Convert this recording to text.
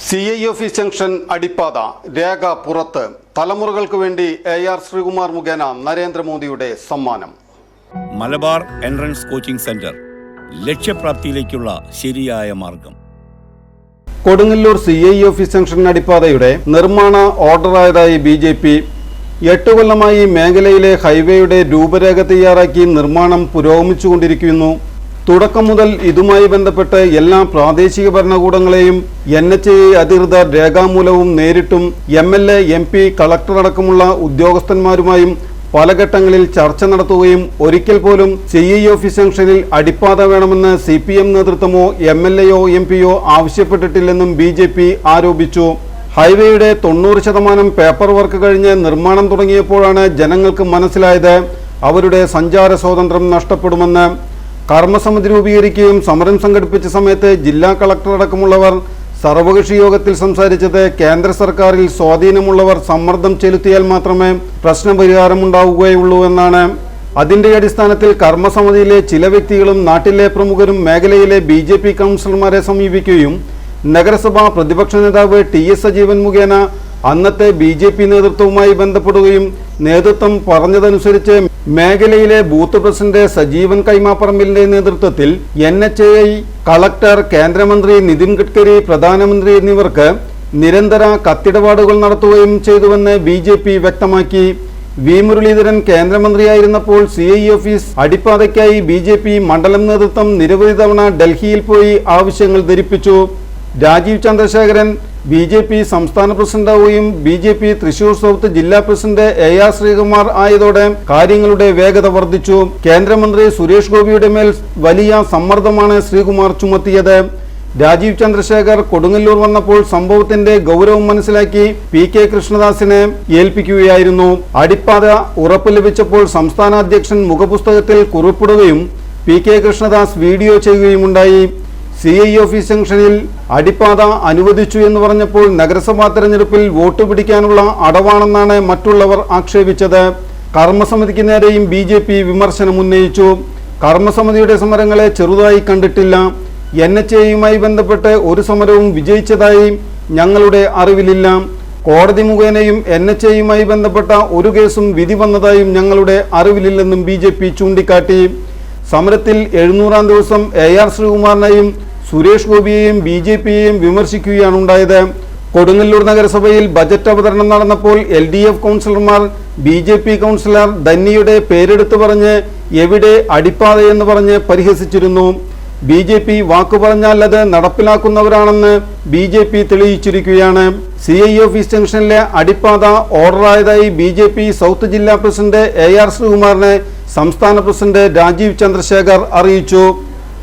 CI office junction അടിപ്പാത രേഖ പുറത്ത് തലമുറകൾക്ക് വേണ്ടി AR ശ്രീകുമാർ മുഖേന നരേന്ദ്രമോദിയുടെ സമ്മാനം. മലബാർ എൻട്രൻസ് കോച്ചിംഗ് സെന്റർ, ലക്ഷ്യപ്രാപ്തിയിലേക്കുള്ള ശരിയായ മാർഗം. കൊടുങ്ങല്ലൂർ CI ഓഫീസ് ജംഗ്ഷൻ അടിപ്പാതയുടെ നിർമ്മാണ ഓർഡറായതായി BJP. 8 കൊല്ലമായി മേഖലയിലെ ഹൈവേയുടെ രൂപരേഖ തയ്യാറാക്കി നിർമ്മാണം പുരോഗമിച്ചുകൊണ്ടിരിക്കുന്നു. തുടക്കം മുതൽ ഇതുമായി ബന്ധപ്പെട്ട് എല്ലാ പ്രാദേശിക ഭരണകൂടങ്ങളെയും NHAI അധികൃതർ രേഖാമൂലവും നേരിട്ടും MLA, MP, കളക്ടർ അടക്കമുള്ള ഉദ്യോഗസ്ഥന്മാരുമായും പല ഘട്ടങ്ങളിൽ ചർച്ച നടത്തുകയും ഒരിക്കൽ പോലും CI ഓഫീസ് ജംഗ്ഷനിൽ അടിപ്പാത വേണമെന്ന് CPM നേതൃത്വമോ MLAയോ MPയോ ആവശ്യപ്പെട്ടിട്ടില്ലെന്നും BJP ആരോപിച്ചു. ഹൈവേയുടെ 90% പേപ്പർ വർക്ക് കഴിഞ്ഞ് നിർമ്മാണം തുടങ്ങിയപ്പോഴാണ് ജനങ്ങൾക്ക് മനസ്സിലായത് അവരുടെ സഞ്ചാര സ്വാതന്ത്ര്യം നഷ്ടപ്പെടുമെന്ന്. കർമ്മസമിതി രൂപീകരിക്കുകയും സമരം സംഘടിപ്പിച്ച സമയത്ത് ജില്ലാ കളക്ടർ അടക്കമുള്ളവർ സർവകക്ഷി യോഗത്തിൽ സംസാരിച്ചത് കേന്ദ്ര സർക്കാരിൽ സ്വാധീനമുള്ളവർ സമ്മർദ്ദം ചെലുത്തിയാൽ മാത്രമേ പ്രശ്നപരിഹാരമുണ്ടാവുകയുള്ളൂ എന്നാണ്. അതിന്റെ അടിസ്ഥാനത്തിൽ കർമ്മസമിതിയിലെ ചില വ്യക്തികളും നാട്ടിലെ പ്രമുഖരും മേഖലയിലെ BJP കൗൺസിലർമാരെ സമീപിക്കുകയും നഗരസഭാ പ്രതിപക്ഷ നേതാവ് TS സജീവൻ മുഖേന അന്നത്തെ BJP നേതൃത്വവുമായി ബന്ധപ്പെടുകയും നേതൃത്വം പറഞ്ഞതനുസരിച്ച് മേഖലയിലെ ബൂത്ത് പ്രസിഡന്റ് സജീവൻ കൈമാപ്പറമ്പിലിന്റെ നേതൃത്വത്തിൽ NHAI, കളക്ടർ, കേന്ദ്രമന്ത്രി നിതിൻ ഗഡ്കരി, പ്രധാനമന്ത്രി എന്നിവർക്ക് നിരന്തര കത്തിടപാടുകൾ നടത്തുകയും ചെയ്തുവെന്ന് BJP വ്യക്തമാക്കി. V. മുരളീധരൻ കേന്ദ്രമന്ത്രിയായിരുന്നപ്പോൾ CI ഓഫീസ് അടിപ്പാതയ്ക്കായി BJP മണ്ഡലം നേതൃത്വം നിരവധി തവണ ഡൽഹിയിൽ പോയി ആവശ്യങ്ങൾ ധരിപ്പിച്ചു. രാജീവ് ചന്ദ്രശേഖരൻ BJP സംസ്ഥാന പ്രസിഡന്റാവുകയും BJP തൃശൂർ സൗത്ത് ജില്ലാ പ്രസിഡന്റ് AR ശ്രീകുമാർ ആയതോടെ കാര്യങ്ങളുടെ വേഗത വർദ്ധിച്ചു. കേന്ദ്രമന്ത്രി സുരേഷ് ഗോപിയുടെ മേൽ വലിയ സമ്മർദ്ദമാണ് ശ്രീകുമാർ ചുമത്തിയത്. രാജീവ് ചന്ദ്രശേഖർ കൊടുങ്ങല്ലൂർ വന്നപ്പോൾ സംഭവത്തിന്റെ ഗൗരവം മനസ്സിലാക്കി PK കൃഷ്ണദാസിനെ ഏൽപ്പിക്കുകയായിരുന്നു. അടിപ്പാത ഉറപ്പ് ലഭിച്ചപ്പോൾ സംസ്ഥാന അധ്യക്ഷൻ മുഖപുസ്തകത്തിൽ കുറിപ്പിടുകയും PK കൃഷ്ണദാസ് വീഡിയോ ചെയ്യുകയുമുണ്ടായി. CI ഓഫീസ് ജംഗ്ഷനിൽ അടിപ്പാത അനുവദിച്ചു എന്ന് പറഞ്ഞപ്പോൾ നഗരസഭാ തെരഞ്ഞെടുപ്പിൽ വോട്ട് പിടിക്കാനുള്ള അടവാണെന്നാണ് മറ്റുള്ളവർ ആക്ഷേപിച്ചത്. കർമ്മസമിതിക്ക് നേരെയും BJP വിമർശനം ഉന്നയിച്ചു. കർമ്മസമിതിയുടെ സമരങ്ങളെ ചെറുതായി കണ്ടിട്ടില്ല. NHAIയുമായി ബന്ധപ്പെട്ട് ഒരു സമരവും വിജയിച്ചതായി ഞങ്ങളുടെ അറിവിലില്ല. കോടതി മുഖേനയും NHAIയുമായി ബന്ധപ്പെട്ട ഒരു കേസും വിധി വന്നതായും ഞങ്ങളുടെ അറിവിലില്ലെന്നും BJP ചൂണ്ടിക്കാട്ടി. സമരത്തിൽ 700-ാം ദിവസം AR ശ്രീകുമാറിനെയും സുരേഷ് ഗോപിയെയും BJPയെയും വിമർശിക്കുകയാണ് ഉണ്ടായത്. കൊടുങ്ങല്ലൂർ നഗരസഭയിൽ ബജറ്റ് അവതരണം നടന്നപ്പോൾ LDF കൗൺസിലർമാർ BJP കൗൺസിലർ ധന്യയുടെ പേരെടുത്തു പറഞ്ഞ് എവിടെ അടിപ്പാതയെന്ന് പറഞ്ഞ് പരിഹസിച്ചിരുന്നു. BJP വാക്കു പറഞ്ഞാൽ അത് നടപ്പിലാക്കുന്നവരാണെന്ന് BJP തെളിയിച്ചിരിക്കുകയാണ്. CI ഓഫീസ് ജംഗ്ഷനിലെ അടിപ്പാത ഓർഡറായതായി BJP സൗത്ത് ജില്ലാ പ്രസിഡന്റ് AR ശ്രീകുമാറിനെ സംസ്ഥാന പ്രസിഡന്റ് രാജീവ് ചന്ദ്രശേഖർ അറിയിച്ചു.